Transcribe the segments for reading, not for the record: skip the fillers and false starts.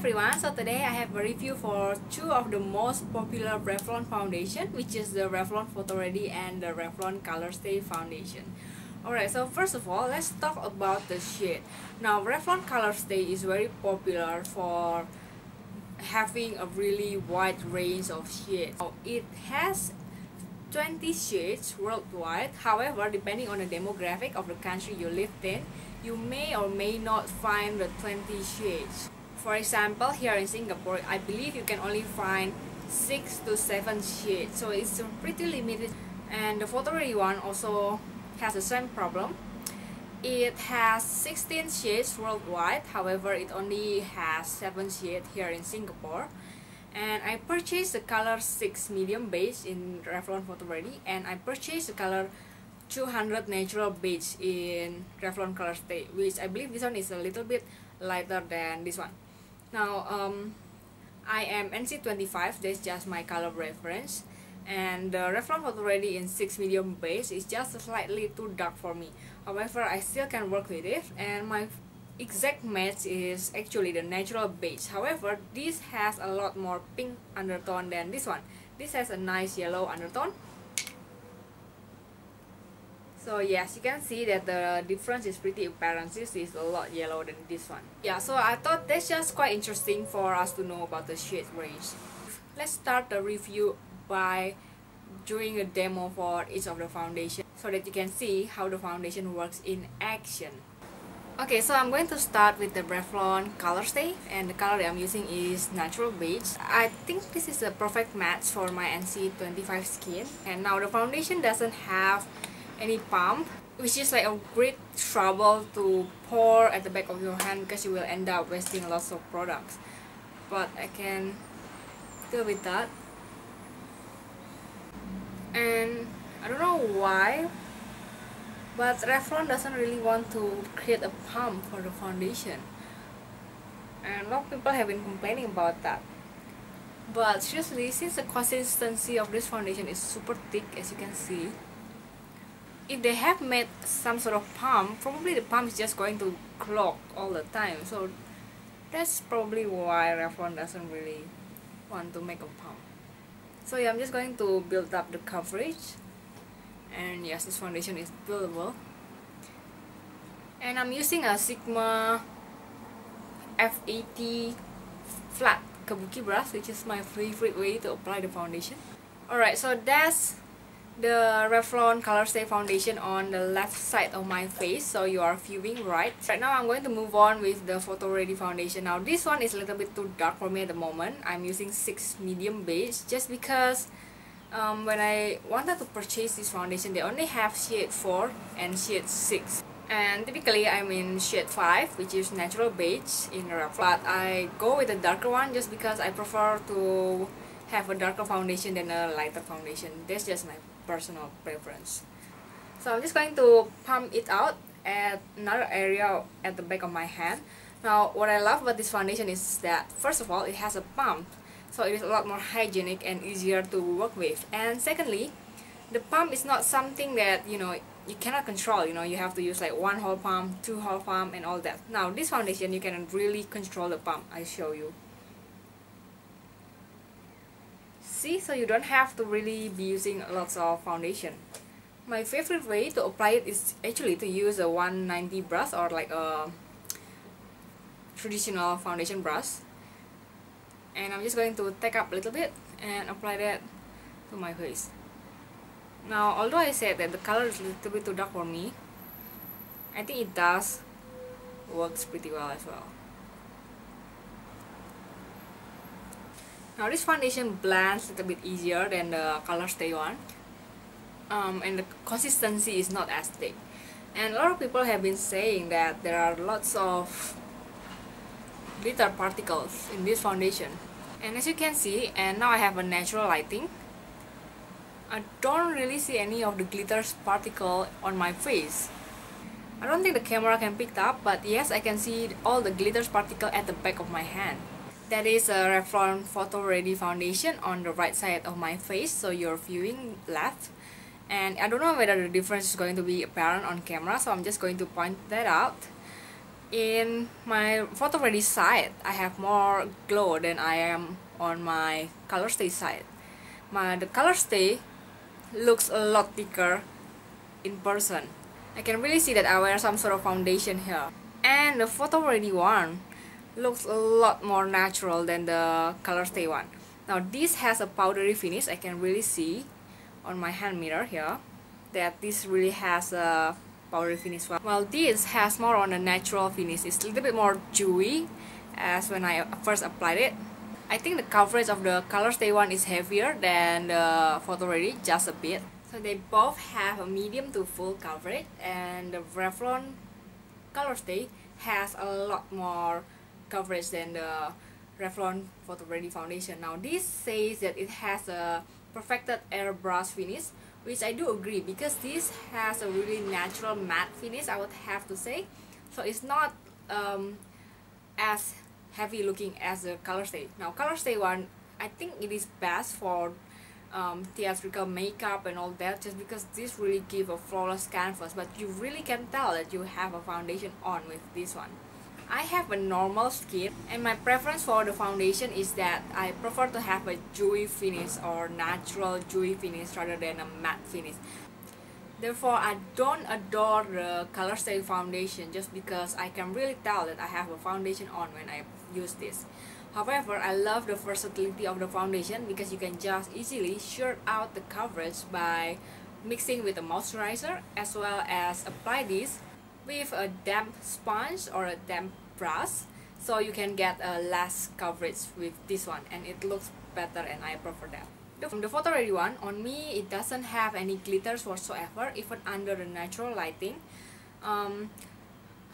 everyone, so today I have a review for two of the most popular Revlon foundation, which is the Revlon PhotoReady and the Revlon Colorstay foundation. Alright, so first of all, let's talk about the shade. Now, Revlon Colorstay is very popular for having a really wide range of shades. So it has 20 shades worldwide. However, depending on the demographic of the country you live in, you may or may not find the 20 shades. For example, here in Singapore, I believe you can only find 6 to 7 shades, so it's pretty limited. And the PhotoReady one also has the same problem. It has 16 shades worldwide, however it only has 7 shades here in Singapore. And I purchased the color 6 medium beige in Revlon PhotoReady, and I purchased the color 200 natural beige in Revlon Colorstay, which I believe this one is a little bit lighter than this one. Now, I am NC25, that's just my color reference, and the Revlon PhotoReady in 6 medium beige is just slightly too dark for me. However, I still can work with it, and my exact match is actually the natural beige. However, this has a lot more pink undertone than this one. This has a nice yellow undertone. So yes, you can see that the difference is pretty apparent. This is a lot yellow than this one. Yeah, so I thought that's just quite interesting for us to know about the shade range. Let's start the review by doing a demo for each of the foundation so that you can see how the foundation works in action. Okay, so I'm going to start with the Revlon Colorstay, and the color that I'm using is natural beige. I think this is a perfect match for my NC25 skin. And now the foundation doesn't have any pump, which is like a great trouble to pour at the back of your hand because you will end up wasting lots of products. But I can deal with that. And I don't know why, but Revlon doesn't really want to create a pump for the foundation, and a lot of people have been complaining about that. But seriously, since the consistency of this foundation is super thick, as you can see, if they have made some sort of pump, probably the pump is just going to clog all the time. So that's probably why Revlon doesn't really want to make a pump. So yeah, I'm just going to build up the coverage. And yes, this foundation is buildable. And I'm using a Sigma F80 flat kabuki brush, which is my favorite way to apply the foundation. Alright, so that's the Revlon Colorstay foundation on the left side of my face, so you are viewing right. Right now I'm going to move on with the PhotoReady foundation. Now this one is a little bit too dark for me at the moment. I'm using 6 medium beige just because when I wanted to purchase this foundation, they only have shade 4 and shade 6. And typically I'm in shade 5, which is natural beige in Revlon. But I go with a darker one just because I prefer to have a darker foundation than a lighter foundation. That's just my personal preference. So I'm just going to pump it out at another area at the back of my hand. Now what I love about this foundation is that first of all, it has a pump, so it is a lot more hygienic and easier to work with. And secondly, the pump is not something that you cannot control. You have to use like 1 whole pump, 2 whole pump and all that. Now this foundation you can really control the pump. I show you. See, so you don't have to really be using lots of foundation. My favorite way to apply it is actually to use a 190 brush or like a traditional foundation brush. And I'm just going to take up a little bit and apply that to my face. Now, although I said that the color is a little bit too dark for me, I think it does works pretty well as well. Now this foundation blends a little bit easier than the Colorstay one, and the consistency is not as thick. And a lot of people have been saying that there are lots of glitter particles in this foundation. And as you can see, and now I have a natural lighting, I don't really see any of the glitter particle on my face. I don't think the camera can pick it up, but yes, I can see all the glitter particle at the back of my hand. That is a Revlon PhotoReady foundation on the right side of my face, so you're viewing left. And I don't know whether the difference is going to be apparent on camera, so I'm just going to point that out. In my PhotoReady side, I have more glow than I am on my Colorstay side. The Colorstay looks a lot thicker in person. I can really see that I wear some sort of foundation here. And the PhotoReady one looks a lot more natural than the Colorstay one. Now this has a powdery finish. I can really see on my hand mirror here that this really has a powdery finish. While this has more on a natural finish. It's a little bit more dewy as when I first applied it. I think the coverage of the Colorstay one is heavier than the PhotoReady, just a bit. So they both have a medium to full coverage, and the Revlon Colorstay has a lot more coverage than the Revlon PhotoReady foundation. Now this says that it has a perfected airbrush finish, which I do agree, because this has a really natural matte finish, I would have to say. So it's not as heavy looking as the Colorstay. Now Colorstay one, I think it is best for theatrical makeup and all that, just because this really give a flawless canvas, but you really can tell that you have a foundation on with this one. I have a normal skin, and my preference for the foundation is that I prefer to have a dewy finish or natural dewy finish rather than a matte finish. Therefore, I don't adore the Colorstay foundation just because I can really tell that I have a foundation on when I use this. However, I love the versatility of the foundation because you can just easily short out the coverage by mixing with a moisturizer, as well as apply this with a damp sponge or a damp brush, so you can get a less coverage with this one, and it looks better and I prefer that. The PhotoReady one, on me, it doesn't have any glitters whatsoever, even under the natural lighting.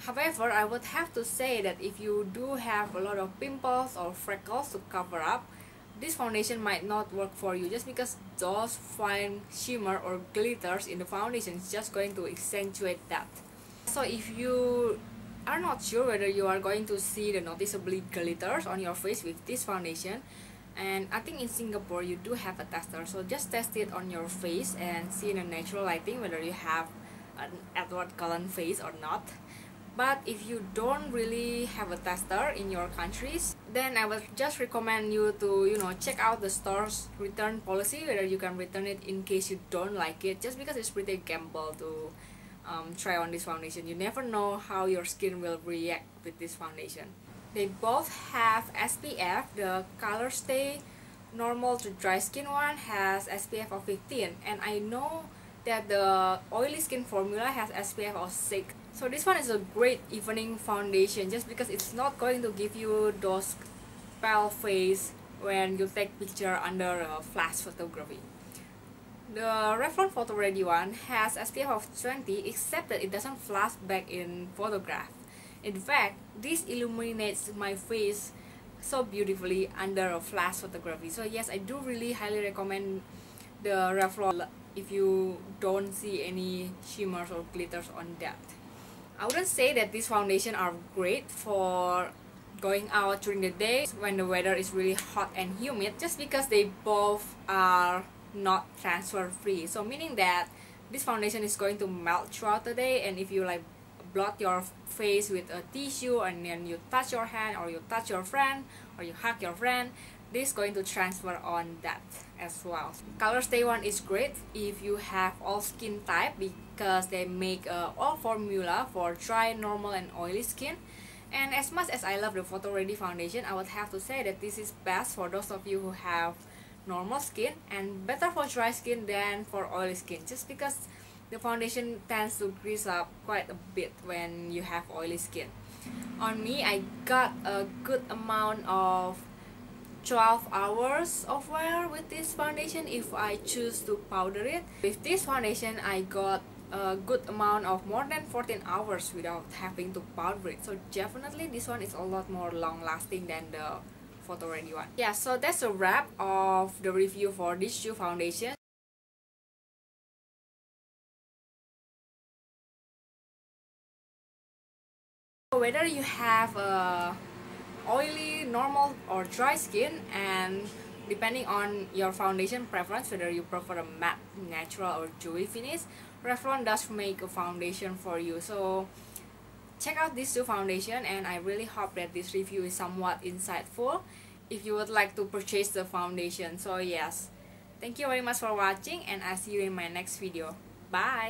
However, I would have to say that if you do have a lot of pimples or freckles to cover up, this foundation might not work for you, just because those fine shimmer or glitters in the foundation is just going to accentuate that. So if you are not sure whether you are going to see the noticeably glitters on your face with this foundation, and I think in Singapore you do have a tester, so just test it on your face and see in a natural lighting whether you have an Edward Cullen face or not. But if you don't really have a tester in your countries, then I would just recommend you to check out the store's return policy, whether you can return it in case you don't like it, just because it's pretty gamble to try on this foundation. You never know how your skin will react with this foundation. They both have SPF. The Colorstay normal to dry skin one has SPF of 15, and I know that the oily skin formula has SPF of 6. So this one is a great evening foundation, just because it's not going to give you those pale face when you take picture under a flash photography. The Revlon PhotoReady one has SPF of 20, except that it doesn't flash back in photograph. In fact, this illuminates my face so beautifully under a flash photography. So yes, I do really highly recommend the Revlon if you don't see any shimmers or glitters on that. I wouldn't say that these foundations are great for going out during the day when the weather is really hot and humid, just because they both are not transfer free, so meaning that this foundation is going to melt throughout the day, and if you like blot your face with a tissue and then you touch your hand, or you touch your friend, or you hug your friend, this is going to transfer on that as well. Colorstay one is great if you have all skin type, because they make all formula for dry, normal and oily skin. And as much as I love the PhotoReady foundation, I would have to say that this is best for those of you who have normal skin, and better for dry skin than for oily skin, just because the foundation tends to grease up quite a bit when you have oily skin. On me, I got a good amount of 12 hours of wear with this foundation if I choose to powder it. With this foundation, I got a good amount of more than 14 hours without having to powder it. So definitely this one is a lot more long lasting than the PhotoReady one. Yeah, so that's a wrap of the review for these two foundations. Whether you have a oily, normal or dry skin, and depending on your foundation preference, whether you prefer a matte, natural or dewy finish, Revlon does make a foundation for you. So check out these two foundation, and I really hope that this review is somewhat insightful if you would like to purchase the foundation. So yes, thank you very much for watching, and I'll see you in my next video. Bye.